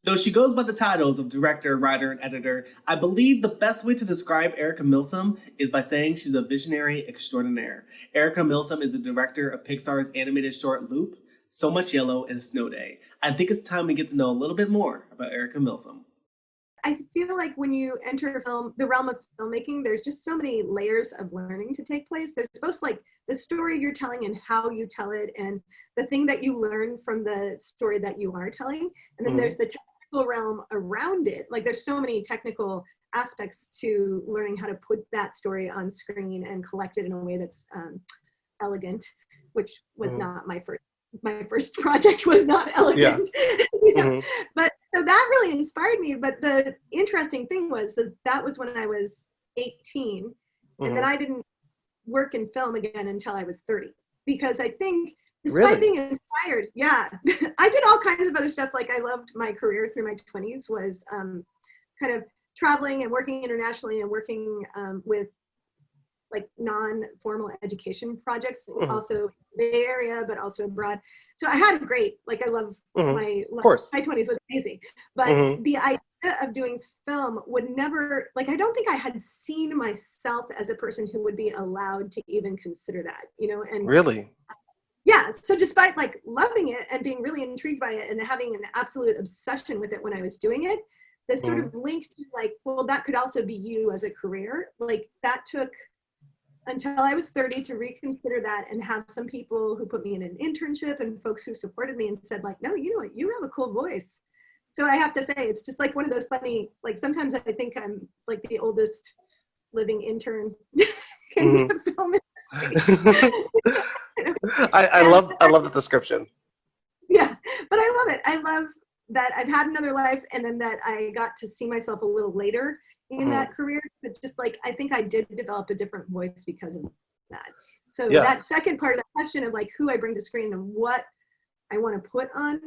Though she goes by the titles of director, writer, and editor, I believe the best way to describe Erica Milsom is by saying she's a visionary extraordinaire. Erica Milsom is the director of Pixar's animated short Loop, So Much Yellow, and Snow Day. I think it's time we get to know a little bit more about Erica Milsom. I feel like when you enter the realm of filmmaking, there's just so many layers of learning to take place. There's both like the story you're telling and how you tell it, and the thing that you learn from the story that you are telling. And then there's the technical realm around it. Like there's so many technical aspects to learning how to put that story on screen and collect it in a way that's elegant, which was not my first project was not elegant. Yeah. But so that really inspired me. But the interesting thing was that was when I was 18, and then I didn't work in film again until I was 30, because I think despite being inspired, I did all kinds of other stuff. Like I loved my career through my 20s was kind of traveling and working internationally and working with like non-formal education projects, also Bay Area, but also abroad. So I had a great, like I love my 20s was amazing. But the idea of doing film would never, like I don't think I had seen myself as a person who would be allowed to even consider that, you know? And really? Yeah, so despite like loving it and being really intrigued by it and having an absolute obsession with it when I was doing it, this sort of link to like, well, that could also be you as a career. Like that took until I was 30 to reconsider that and have some people who put me in an internship and folks who supported me and said like, no, you know what, you have a cool voice. So I have to say, it's just like one of those funny, like sometimes I think I'm like the oldest living intern in the film industry. I love the description. Yeah, but I love it. I love that I've had another life, and then that I got to see myself a little later in that career. But just like I think I did develop a different voice because of that. So that second part of the question of like who I bring to screen and what I want to put on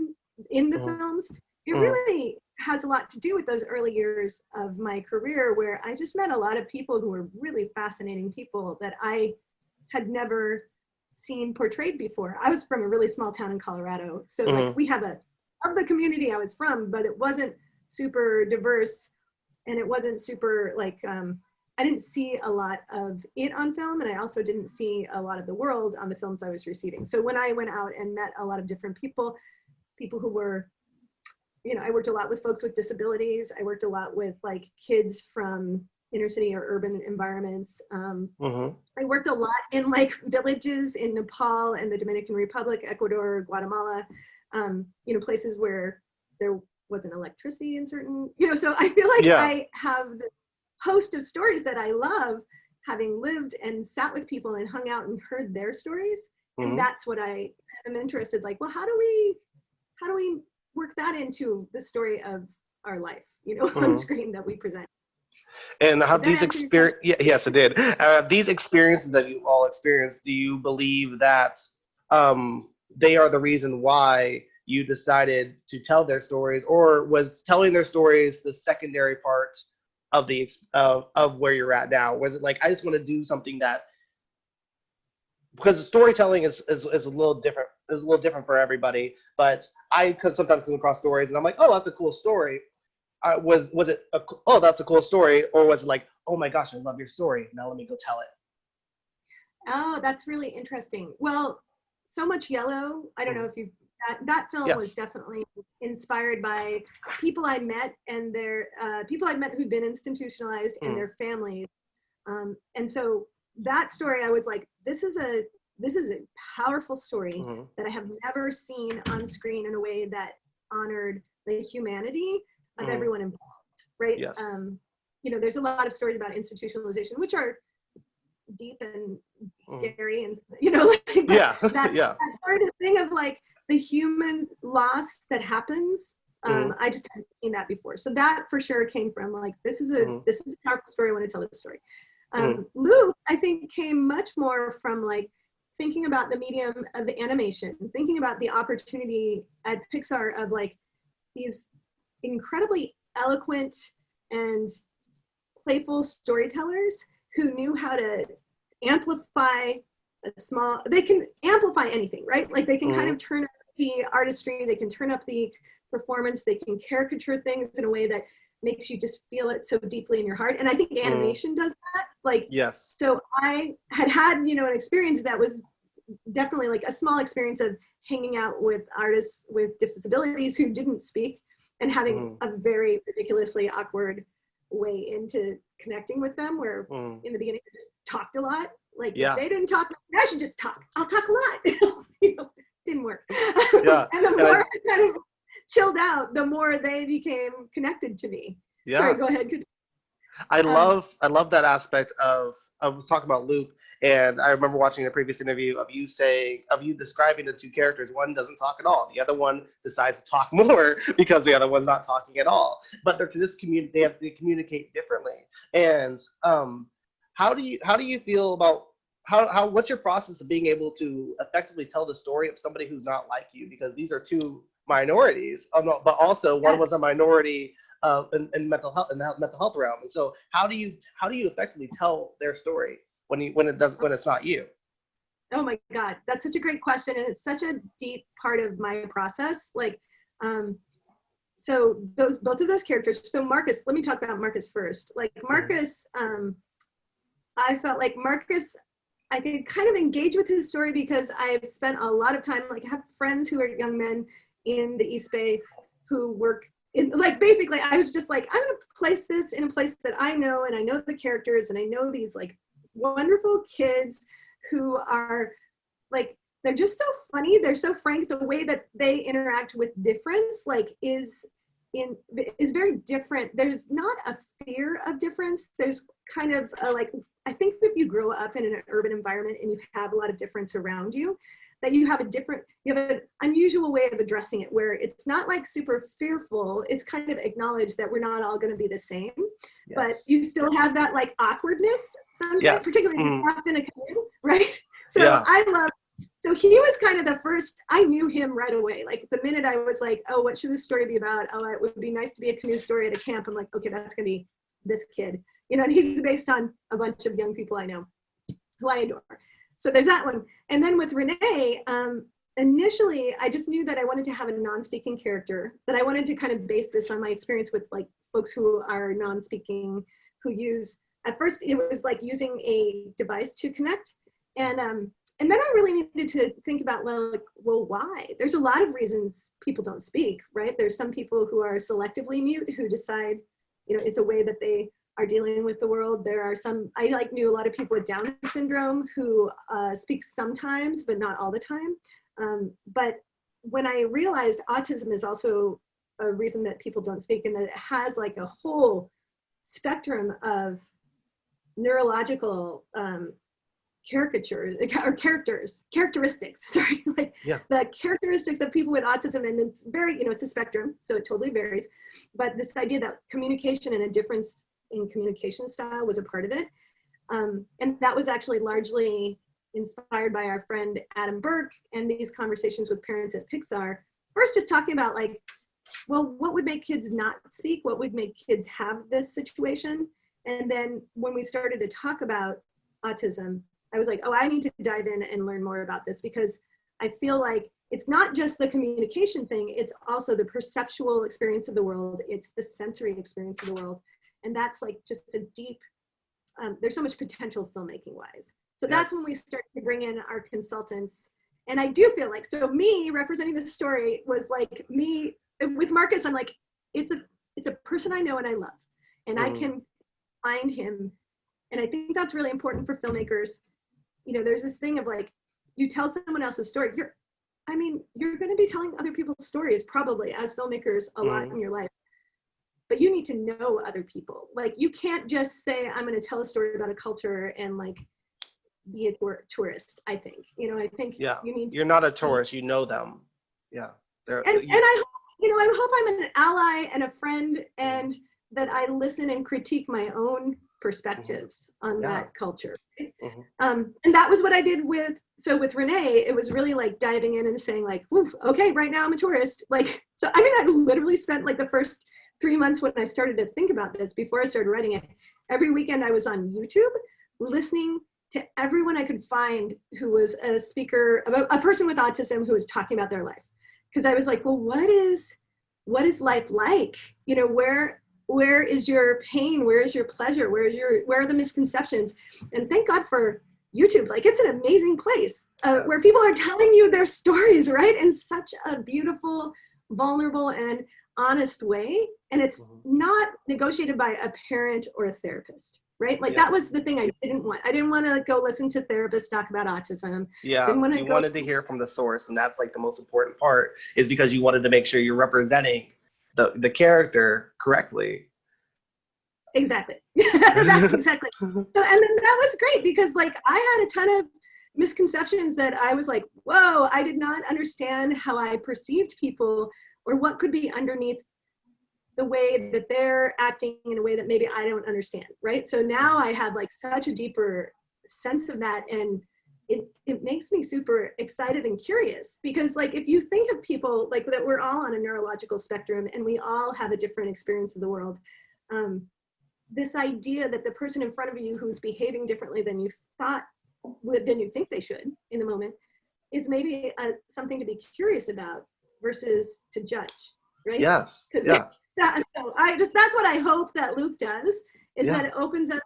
in the films, it really has a lot to do with those early years of my career, where I just met a lot of people who were really fascinating people that I had never seen portrayed before. I was from a really small town in Colorado, so like we have of the community I was from, but it wasn't super diverse, and it wasn't super like I didn't see a lot of it on film, and I also didn't see a lot of the world on the films I was receiving. So when I went out and met a lot of different people who were, you know, I worked a lot with folks with disabilities. I worked a lot with like kids from inner city or urban environments. I worked a lot in like villages in Nepal and the Dominican Republic, Ecuador, Guatemala, you know, places where there wasn't electricity in certain, you know, so I feel like I have the host of stories that I love, having lived and sat with people and hung out and heard their stories. And that's what I am interested, like, well, how do we work that into the story of our life, you know, on screen that we present. And have these experiences, yes, it did. These experiences that you all experienced, do you believe that they are the reason why you decided to tell their stories, or was telling their stories the secondary part of the of where you're at now? Was it like, I just want to do something that, because storytelling is a little different, for everybody, but I could sometimes come across stories and I'm like, oh, that's a cool story. Was it oh, that's a cool story, or was it like, oh my gosh, I love your story, now let me go tell it? Oh, that's really interesting. Well, So Much Yellow, I don't know if you've, that film was definitely inspired by people I met, and their people I met who'd been institutionalized and their families. And so that story, I was like, this is a powerful story that I have never seen on screen in a way that honored the humanity of everyone involved, right? Yes. You know, there's a lot of stories about institutionalization, which are deep and scary, and you know, like, that sort of thing of like the human loss that happens. I just hadn't seen that before, so that for sure came from like, this is a powerful story, I want to tell this story. Luke, I think, came much more from like thinking about the medium of animation, thinking about the opportunity at Pixar of like these incredibly eloquent and playful storytellers who knew how to amplify they can amplify anything, right? Like they can kind of turn up the artistry, they can turn up the performance. They can caricature things in a way that makes you just feel it so deeply in your heart. And I think animation does that. Like, Yes. so I had, you know, an experience that was definitely like a small experience of hanging out with artists with disabilities who didn't speak and having a very ridiculously awkward way into connecting with them, where in the beginning I just talked a lot. Like, if they didn't talk, I should just talk. I'll talk a lot. You know, didn't work. Yeah. And the more I kind of chilled out, the more they became connected to me. Yeah. Sorry, go ahead. I love that aspect of, I was talking about Luke, and I remember watching a previous interview of you describing the two characters. One doesn't talk at all. The other one decides to talk more because the other one's not talking at all. But they have to communicate differently. And how do you feel about what's your process of being able to effectively tell the story of somebody who's not like you? Because these are two minorities, but also one was a minority in mental health, in the mental health realm. And so how do you effectively tell their story when it's not you? Oh my God, that's such a great question, and it's such a deep part of my process. Like, so both of those characters. So Marcus, let me talk about Marcus first. Like Marcus, I felt like Marcus, I could kind of engage with his story because I've spent a lot of time, like, I have friends who are young men in the East Bay who work in, like, basically I was just like, I'm gonna place this in a place that I know, and I know the characters, and I know these like wonderful kids who are like, they're just so funny, they're so frank. The way that they interact with difference, like, is very different. There's not a fear of difference. There's kind of a, like, I think if you grow up in an urban environment and you have a lot of difference around you, that you have an unusual way of addressing it, where it's not like super fearful. It's kind of acknowledged that we're not all going to be the same, but you still have that like awkwardness sometimes, particularly if you're trapped in a canoe, right? So so he was kind of the first. I knew him right away. Like the minute I was like, oh, what should this story be about? Oh, it would be nice to be a canoe story at a camp. I'm like, okay, that's going to be this kid. You know, and he's based on a bunch of young people I know who I adore. So there's that one. And then with Renee, initially, I just knew that I wanted to have a non-speaking character, that I wanted to kind of base this on my experience with like folks who are non-speaking, who use, at first it was like using a device to connect. And then I really needed to think about like, well, why? There's a lot of reasons people don't speak, right? There's some people who are selectively mute who decide, you know, it's a way that they are dealing with the world. There are some, I like knew a lot of people with Down syndrome who speak sometimes, but not all the time. But when I realized autism is also a reason that people don't speak, and that it has like a whole spectrum of neurological characteristics, sorry, like the characteristics of people with autism, and it's very, you know, it's a spectrum, so it totally varies. But this idea that communication and a difference in communication style was a part of it. And that was actually largely inspired by our friend Adam Burke and these conversations with parents at PIXAR. First, just talking about like, well, what would make kids not speak? What would make kids have this situation? And then when we started to talk about autism, I was like, oh, I need to dive in and learn more about this, because I feel like it's not just the communication thing, it's also the perceptual experience of the world. It's the sensory experience of the world. And that's like just a deep, there's so much potential filmmaking wise. So that's when we start to bring in our consultants. And I do feel like, so me representing the story was like me, with Marcus, I'm like, it's a person I know and I love. And I can find him. And I think that's really important for filmmakers. You know, there's this thing of like, you tell someone else's story. You're going to be telling other people's stories probably as filmmakers a lot in your life. But you need to know other people. Like, you can't just say, I'm going to tell a story about a culture and like be a tourist, I think. You know, I think you need to. You're not a tourist, you know them. Yeah. And I hope, you know, I hope I'm an ally and a friend, and that I listen and critique my own perspectives on that culture. And that was what I did with Renee. It was really like diving in and saying like, okay, right now I'm a tourist. Like, so I mean, I literally spent like the first 3 months when I started to think about this, before I started writing it, every weekend I was on YouTube listening to everyone I could find who was a speaker, a person with autism who was talking about their life. Because I was like, well, what is what is life like? You know, where is your pain? Where is your pleasure? Where are the misconceptions? And thank God for YouTube. Like, it's an amazing place where people are telling you their stories, right? In such a beautiful, vulnerable, and honest way. And it's not negotiated by a parent or a therapist, right? Like, that was the thing I didn't want. I didn't want to go listen to therapists talk about autism. Yeah, you wanted to hear from the source, and that's like the most important part, is because you wanted to make sure you're representing the character correctly. Exactly. That's exactly. So, and then that was great because like I had a ton of misconceptions that I was like, whoa, I did not understand how I perceived people or what could be underneath the way that they're acting in a way that maybe I don't understand, right? So now I have like such a deeper sense of that, and it makes me super excited and curious because like if you think of people like that, we're all on a neurological spectrum and we all have a different experience of the world. This idea that the person in front of you who's behaving differently than you think they should in the moment is maybe something to be curious about versus to judge, right? Yes. Yeah. So that's what I hope that Luke does, is that it opens up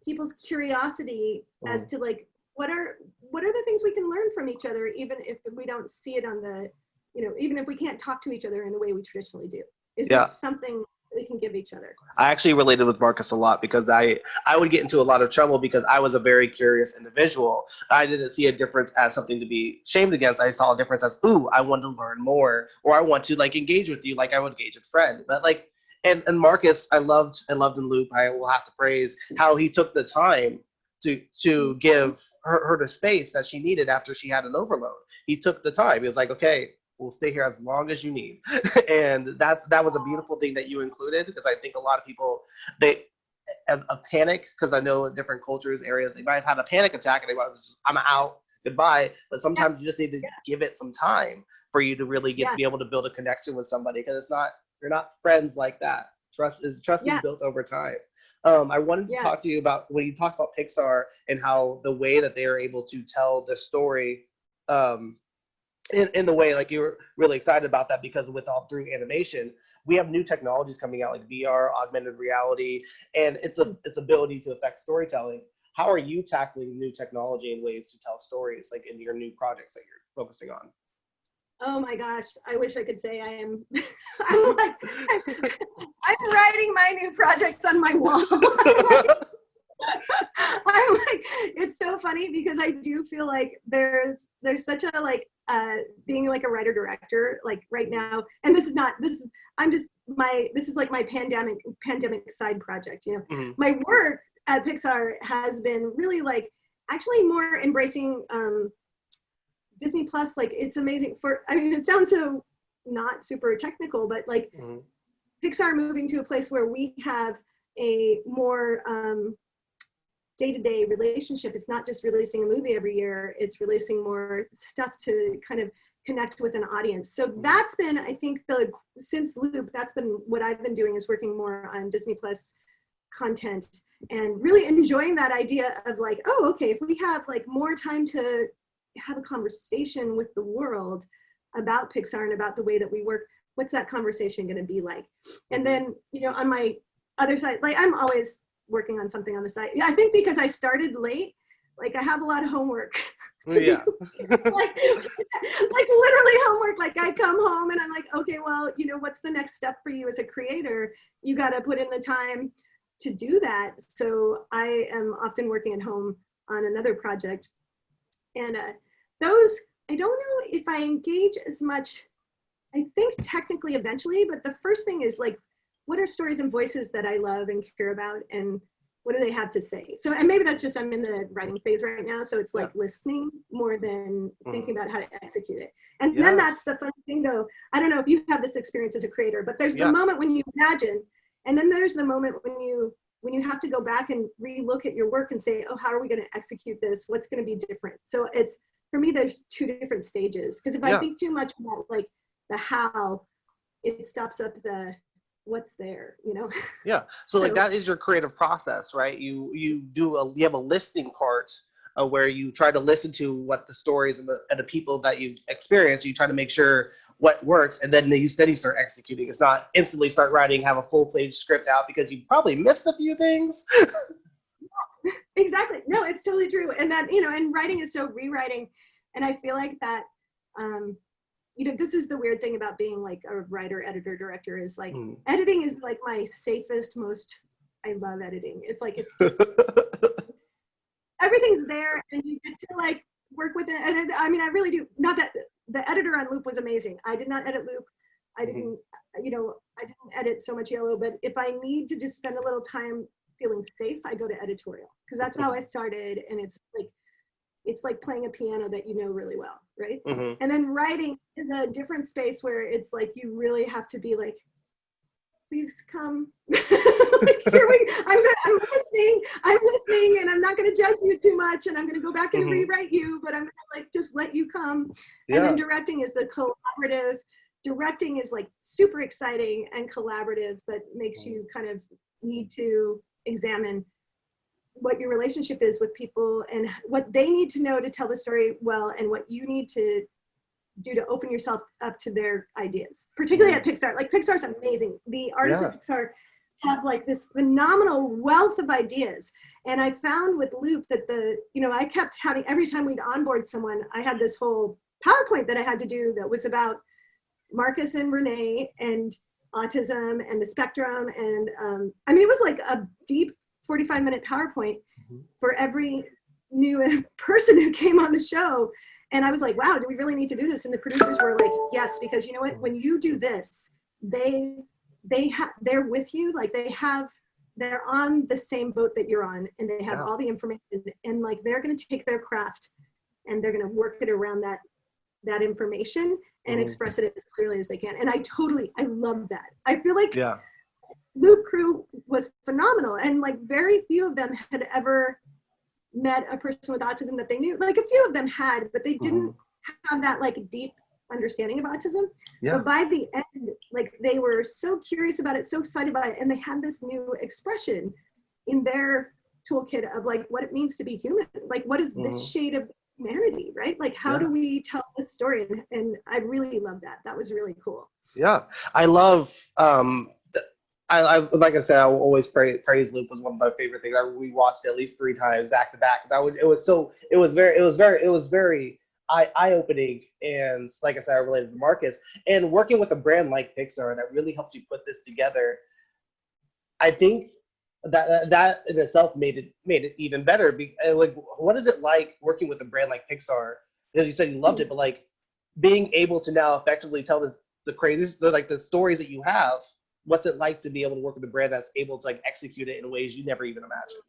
people's curiosity as to like what are the things we can learn from each other, even if we don't see it on the, you know, even if we can't talk to each other in the way we traditionally do. Is there something we can give each other? I actually related with Marcus a lot because I would get into a lot of trouble because I was a very curious individual. I didn't see a difference as something to be shamed against. I saw a difference as, ooh, I want to learn more, or I want to like engage with you like I would engage with a friend. But like, and Marcus, I loved in Luke. I will have to praise how he took the time to give her the space that she needed after she had an overload. He took the time. He was like, okay, we'll stay here as long as you need. And that was a beautiful thing that you included, because I think a lot of people, they have a panic, because I know in different cultures, areas, they might have had a panic attack and they might have just, I'm out, goodbye. But sometimes you just need to give it some time for you to really be able to build a connection with somebody, because you're not friends like that. Trust is built over time. I wanted to talk to you about when you talked about Pixar and how the way that they are able to tell the story in the way, like you were really excited about that, because with all through animation, we have new technologies coming out like VR, augmented reality, and its ability to affect storytelling. How are you tackling new technology and ways to tell stories, like in your new projects that you're focusing on? Oh my gosh, I wish I could say I am. I'm like, I'm writing my new projects on my wall. I'm like, it's so funny because I do feel like there's such a like being like a writer director like right now, and this is like my pandemic side project, you know. My work at Pixar has been really like actually more embracing Disney Plus. Like, it's amazing I mean, it sounds so not super technical, but like Pixar moving to a place where we have a more day-to-day relationship. It's not just releasing a movie every year, it's releasing more stuff to kind of connect with an audience. So that's been, I think, since Loop, that's been what I've been doing, is working more on Disney Plus content and really enjoying that idea of like, oh, okay, if we have like more time to have a conversation with the world about Pixar and about the way that we work, what's that conversation going to be like? And then, you know, on my other side, like I'm always working on something on the side. Yeah, I think because I started late, like I have a lot of homework to do. like literally homework. Like I come home and I'm like, okay, well, you know, what's the next step for you as a creator? You got to put in the time to do that. So I am often working at home on another project. And those, I don't know if I engage as much, I think technically eventually, but the first thing is like, what are stories and voices that I love and care about, and what do they have to say? So, and maybe that's just, I'm in the writing phase right now, so it's like listening more than thinking about how to execute it. And then that's the fun thing though, I don't know if you have this experience as a creator, but there's the moment when you imagine, and then there's the moment when you have to go back and re-look at your work and say, oh, how are we going to execute this? What's going to be different? So it's, for me, there's two different stages. Because if I think too much about like the how, it stops up the what's there, you know? Yeah. So like that is your creative process, right? You have a listening part where you try to listen to what the stories and the people that you experience. You try to make sure what works, and then you start executing. It's not instantly start writing, have a full page script out because you probably missed a few things. Exactly. No, it's totally true. And that, you know, and writing is so rewriting. And I feel like that, you know, this is the weird thing about being like a writer, editor, director is like, editing is like my safest, I love editing. It's like, it's just, everything's there and you get to like work with it. And I mean, I really do. Not that the editor on Loop was amazing. I did not edit Loop. I didn't, you know, I didn't edit So Much Yellow, but if I need to just spend a little time feeling safe, I go to editorial because that's how I started. And it's like playing a piano that you know really well, right? And then writing is a different space where it's like you really have to be like, please come. Like, I'm listening, and I'm not going to judge you too much, and I'm going to go back and rewrite you, but I'm going to like just let you come. And then directing is the collaborative. Directing is like super exciting and collaborative, but makes you kind of need to examine what your relationship is with people and what they need to know to tell the story well, and what you need to do to open yourself up to their ideas, particularly at PIXAR. Like Pixar's amazing. The artists at PIXAR have like this phenomenal wealth of ideas. And I found with Loop that I kept having, every time we'd onboard someone, I had this whole PowerPoint that I had to do that was about Marcus and Renee and autism and the spectrum. And I mean, it was like a deep 45-minute PowerPoint for every new person who came on the show. And I was like, wow, do we really need to do this? And the producers were like, yes, because you know what, when you do this, they're with you, like they're on the same boat that you're on, and they have all the information, and like they're going to take their craft and they're going to work it around that information and express it as clearly as they can. And I love that. I feel like Loop Crew was phenomenal, and like very few of them had ever met a person with autism that they knew. Like a few of them had, but they didn't have that like deep understanding of autism. But by the end, like they were so curious about it, so excited about it, and they had this new expression in their toolkit of like what it means to be human. Like what is this shade of humanity, right? Like how do we tell this story? And I really love that. That was really cool. Yeah, I love I like I said, I will always praise Loop was one of my favorite things. We watched it at least 3 times back to back. It was very eye-opening, and like I said, I related to Marcus. And working with a brand like PIXAR that really helped you put this together, I think that in itself made it even better. Like, what is it like working with a brand like PIXAR? Because you said you loved it, but like being able to now effectively tell the stories that you have. What's it like to be able to work with a brand that's able to like execute it in ways you never even imagined?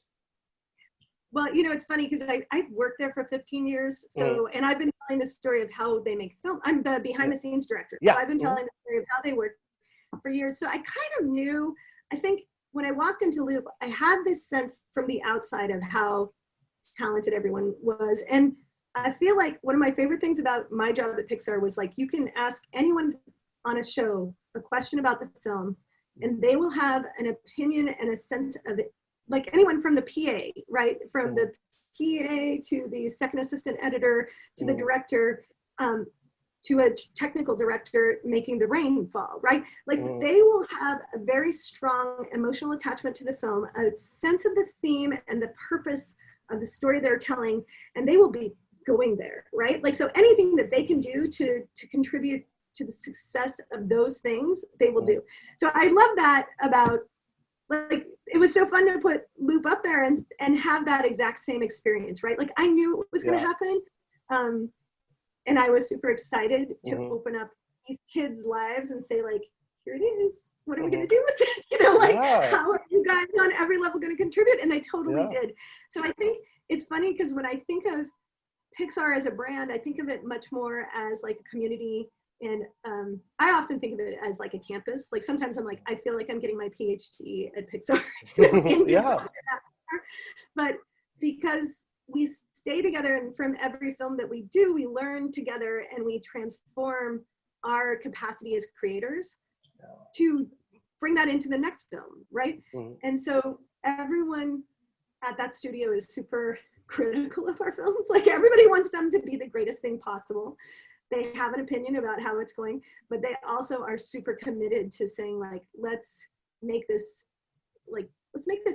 Well, you know, it's funny because I've worked there for 15 years. So, and I've been telling the story of how they make film. I'm the behind the scenes director. So I've been telling the story of how they work for years. So I kind of knew, I think when I walked into Loop, I had this sense from the outside of how talented everyone was. And I feel like one of my favorite things about my job at PIXAR was like, you can ask anyone on a show a question about the film, and they will have an opinion and a sense of it, like anyone from the PA, right? From the PA to the second assistant editor to the director, to a technical director making the rain fall, right? Like they will have a very strong emotional attachment to the film, a sense of the theme and the purpose of the story they're telling, and they will be going there, right? Like, so anything that they can do to contribute to the success of those things, they will do. So I love that about, like, it was so fun to put Loop up there and have that exact same experience, right? Like I knew it was going to happen. And I was super excited to open up these kids' lives and say like, here it is. What are we going to do with this? You know, like how are you guys on every level going to contribute? And they totally did. So I think it's funny because when I think of PIXAR as a brand, I think of it much more as like a community. And I often think of it as like a campus. Like sometimes I'm like, I feel like I'm getting my PhD at PIXAR. But because we stay together, and from every film that we do, we learn together and we transform our capacity as creators to bring that into the next film, right? And so everyone at that studio is super critical of our films. Like everybody wants them to be the greatest thing possible. they have an opinion about how it's going, but they also are super committed to saying like, let's make this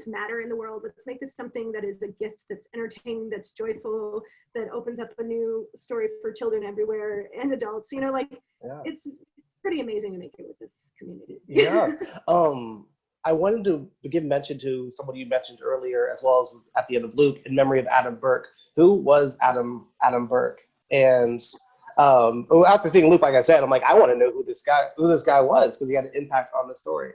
matter in the world. Let's make this something that is a gift, that's entertaining, that's joyful, that opens up a new story for children everywhere and adults. You know, like it's pretty amazing to make it with this community. Yeah. I wanted to give mention to someone you mentioned earlier, as well as at the end of Luke, in memory of Adam Burke. Who was Adam Burke? And after seeing Luke, like I said, I'm like, I want to know who this guy was, because he had an impact on the story.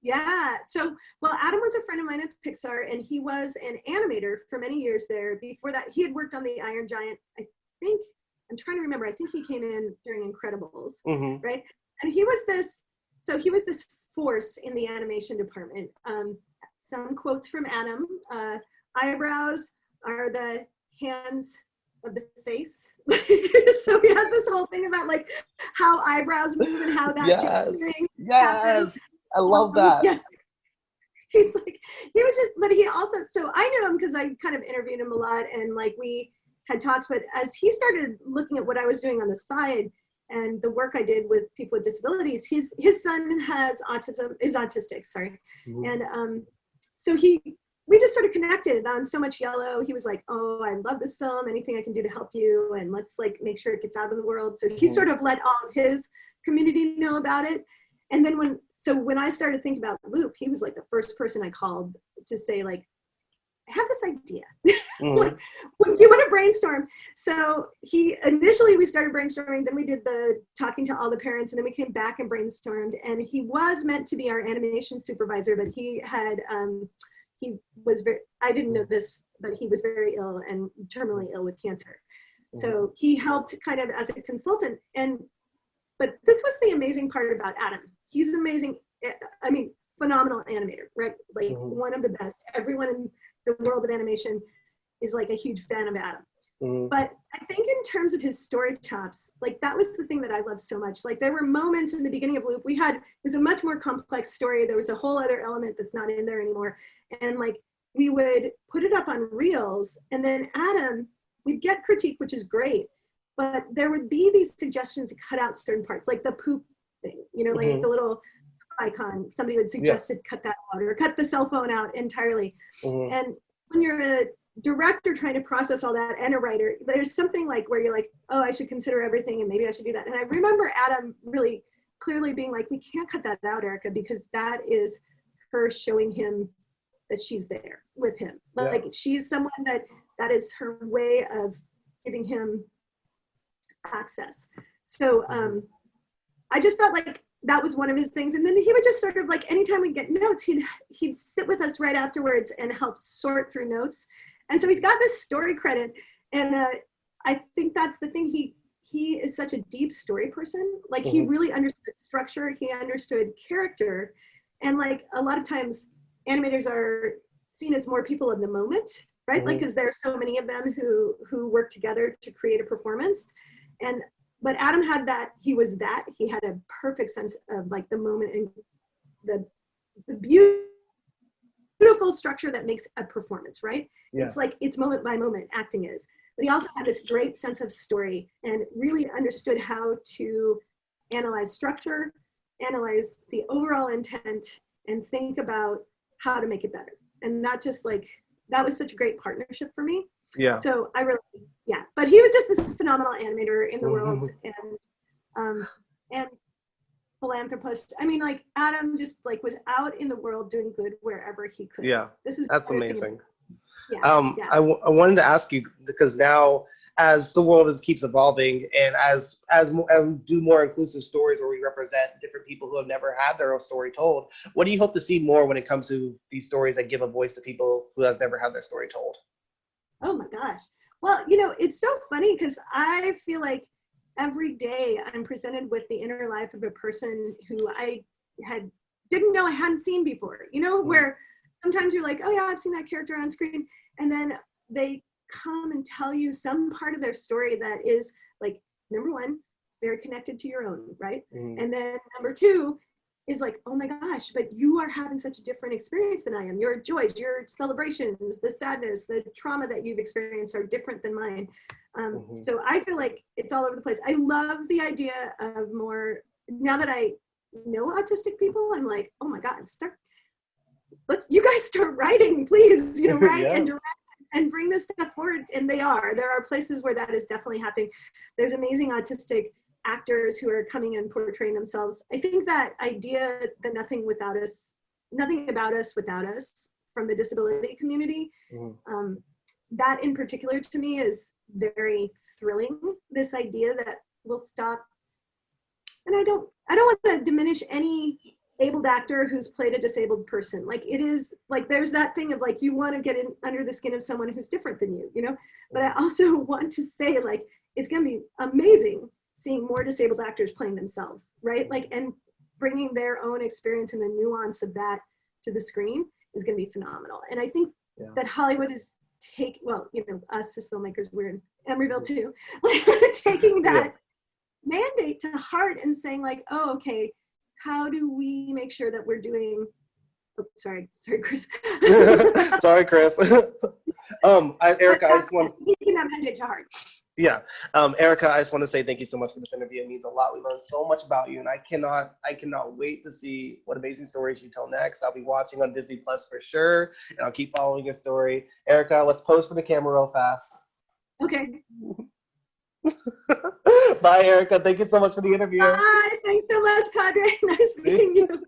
Yeah. So, well, Adam was a friend of mine at PIXAR, and he was an animator for many years there. Before that, he had worked on the Iron Giant. I'm trying to remember. I think he came in during Incredibles, right? And he was this force in the animation department. Some quotes from Adam: eyebrows are the hands of the face. So he has this whole thing about like how eyebrows move and how that yes. I love that. Yes. He's like, he was just, but he also, so I knew him because I kind of interviewed him a lot, and like we had talks, but as he started looking at what I was doing on the side and the work I did with people with disabilities, his son has autism, is autistic, sorry. And so we just sort of connected on So Much Yellow. He was like, oh, I love this film, anything I can do to help you, and let's like make sure it gets out in the world. So he sort of let all of his community know about it. And then when I started thinking about Luke, he was like the first person I called to say like, I have this idea. Like, you want to brainstorm? So initially we started brainstorming, then we did the talking to all the parents, and then we came back and brainstormed. And he was meant to be our animation supervisor, but I didn't know this, but he was very ill and terminally ill with cancer. So he helped kind of as a consultant. But this was the amazing part about Adam. He's amazing. I mean, phenomenal animator, right? Like one of the best. Everyone in the world of animation is like a huge fan of Adam. But I think in terms of his story chops, like that was the thing that I loved so much. Like there were moments in the beginning of Loop, it was a much more complex story. There was a whole other element that's not in there anymore. And like we would put it up on reels, and then Adam, we'd get critique, which is great. But there would be these suggestions to cut out certain parts, like the poop thing, you know, like the little icon. Somebody would suggest to cut that out, or cut the cell phone out entirely. And when you're a director trying to process all that, and a writer, there's something like where you're like, oh, I should consider everything, and maybe I should do that. And I remember Adam really clearly being like, we can't cut that out, Erica, because that is her showing him that she's there with him. Like she's someone that is her way of giving him access. So I just felt like that was one of his things. And then he would just sort of like, anytime we get notes, he'd sit with us right afterwards and help sort through notes. And so he's got this story credit. And I think that's the thing. He is such a deep story person. Like he really understood structure. He understood character. And like a lot of times animators are seen as more people of the moment, right? Like, because there are so many of them who work together to create a performance. But Adam had that, he had a perfect sense of like the moment and the beautiful structure that makes a performance, right? It's like, it's moment by moment acting is. But he also had this great sense of story and really understood how to analyze structure, analyze the overall intent, and think about how to make it better. And that was such a great partnership for me. So but he was just this phenomenal animator in the world, and philanthropist. I mean, like Adam just like was out in the world doing good wherever he could. That's amazing. I wanted to ask you, because now as the world keeps evolving, and as we do more inclusive stories where we represent different people who have never had their own story told, what do you hope to see more when it comes to these stories that give a voice to people who has never had their story told? Oh my gosh. Well, you know, it's so funny because I feel like every day I'm presented with the inner life of a person who I didn't know I hadn't seen before, you know, where sometimes you're like, oh yeah, I've seen that character on screen. And then they come and tell you some part of their story that is like, number one, very connected to your own, right? And then number two, is like, oh my gosh, but you are having such a different experience than I am. Your joys, your celebrations, the sadness, the trauma that you've experienced are different than mine. So I feel like it's all over the place. I love the idea of more, now that I know autistic people, I'm like, oh my God, you guys start writing, please, write and direct and bring this stuff forward. And there are places where that is definitely happening. There's amazing autistic actors who are coming and portraying themselves. I think that idea that nothing about us without us from the disability community, that in particular to me is very thrilling. This idea that we'll stop, and I don't want to diminish any abled actor who's played a disabled person. Like, it is like, there's that thing of like, you want to get in under the skin of someone who's different than you, but I also want to say, like, it's going to be amazing seeing more disabled actors playing themselves, right? Like, and bringing their own experience and the nuance of that to the screen is going to be phenomenal. And I think that Hollywood is us as filmmakers, we're in Emeryville too, like, taking that mandate to heart and saying like, oh, okay, how do we make sure that we're doing, sorry, Chris. Sorry, Chris. Erica, I just want to taking that mandate to heart. Yeah. Erica, I just want to say thank you so much for this interview. It means a lot. We learned so much about you, and I cannot wait to see what amazing stories you tell next. I'll be watching on Disney Plus for sure, and I'll keep following your story. Erica, let's pose for the camera real fast. Okay. Bye, Erica. Thank you so much for the interview. Bye. Thanks so much, Kadrae. Nice meeting you.